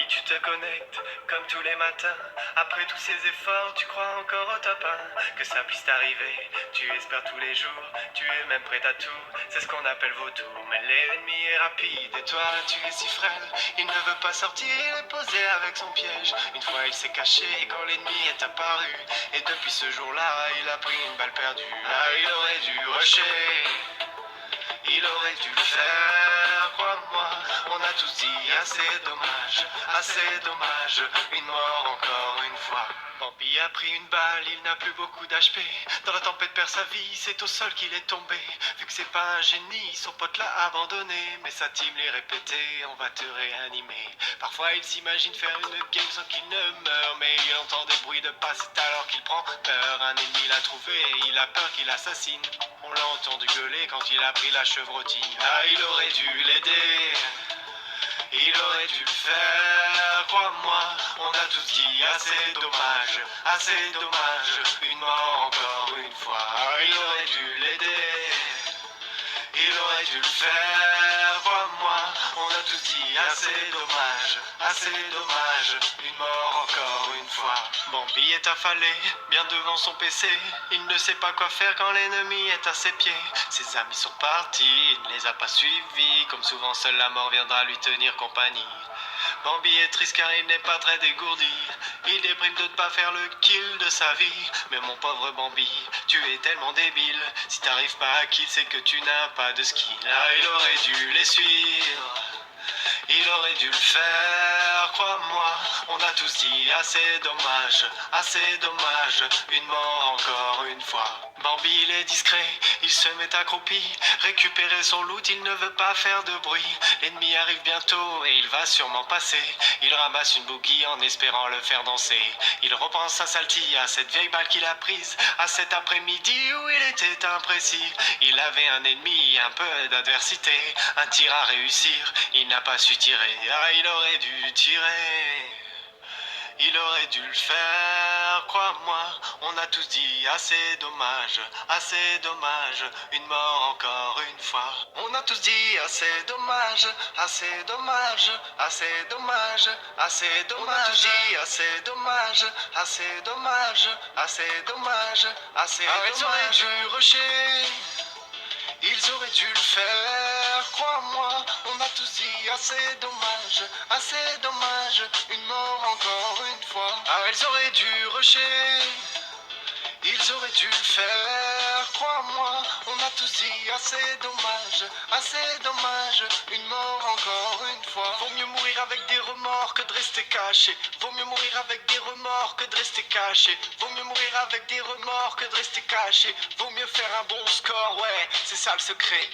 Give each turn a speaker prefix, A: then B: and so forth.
A: Bambi, tu te connectes comme tous les matins. Après tous ces efforts, tu crois encore au top 1 que ça puisse t'arriver. Tu espères tous les jours, tu es même prêt à tout. C'est ce qu'on appelle vautour, mais l'ennemi est rapide. Et toi, tu es si frêle, il ne veut pas sortir, il est posé avec son piège. Une fois, il s'est caché quand l'ennemi est apparu. Et depuis ce jour-là, il a pris une balle perdue. Là, il aurait dû rusher. Il aurait dû le faire, crois-moi. On a tous dit assez dommage, une mort encore une fois. Bambi a pris une balle, il n'a plus beaucoup d'HP. Dans la tempête perd sa vie, c'est au sol qu'il est tombé. Vu que c'est pas un génie, son pote l'a abandonné. Mais sa team lui répétait, on va te réanimer. Parfois il s'imagine faire une game sans qu'il ne meure. Mais il entend des bruits de pas, c'est alors qu'il prend peur. Un ennemi l'a trouvé et il a peur qu'il assassine. On l'a entendu gueuler quand il a pris la chevrotine. Ah, il aurait dû l'aider. Il aurait dû le faire, crois-moi. On a tous dit assez dommage, une mort encore une fois. Ah, il aurait dû l'aider. Il aurait dû le faire, crois-moi. On a tous dit assez dommage, une mort encore une fois. Bambi est affalé, bien devant son PC. Il ne sait pas quoi faire quand l'ennemi est à ses pieds. Ses amis sont partis, il ne les a pas suivis. Comme souvent, seule la mort viendra lui tenir compagnie. Bambi est triste car il n'est pas très dégourdi. Il déprime de ne pas faire le kill de sa vie. Mais mon pauvre Bambi, tu es tellement débile. Si t'arrives pas à kill, c'est que tu n'as pas de skill. Ah, il aurait dû les suivre. Il aurait dû le faire, crois-moi. On a tous dit assez dommage, une mort encore une fois. Bambi il est discret, il se met accroupi. Récupérer son loot, il ne veut pas faire de bruit. L'ennemi arrive bientôt et il va sûrement passer. Il ramasse une bougie en espérant le faire danser. Il repense à Salty, à cette vieille balle qu'il a prise, à cet après-midi où il était imprécis. Il avait un ennemi, un peu d'adversité, un tir à réussir, il n'a pas su tirer. Ah, il aurait dû tirer. Il aurait dû le faire, crois-moi. On a tous dit assez dommage, une mort encore une fois. On a tous dit assez dommage, assez dommage, assez dommage, assez dommage. On a tous dit assez dommage, assez dommage, assez dommage, assez dommage. Ils auraient dû rusher. Ils auraient dû le faire, crois-moi. On a tous dit assez dommage, une mort encore une fois. Ah, ils auraient dû rusher. Ils auraient dû le faire, crois-moi. On a tous dit assez dommage, une mort encore une fois. Vaut mieux mourir avec des remords que de rester caché. Vaut mieux mourir avec des remords que de rester caché. Vaut mieux mourir avec des remords que de rester caché. Vaut mieux faire un bon score, ouais, c'est ça le secret.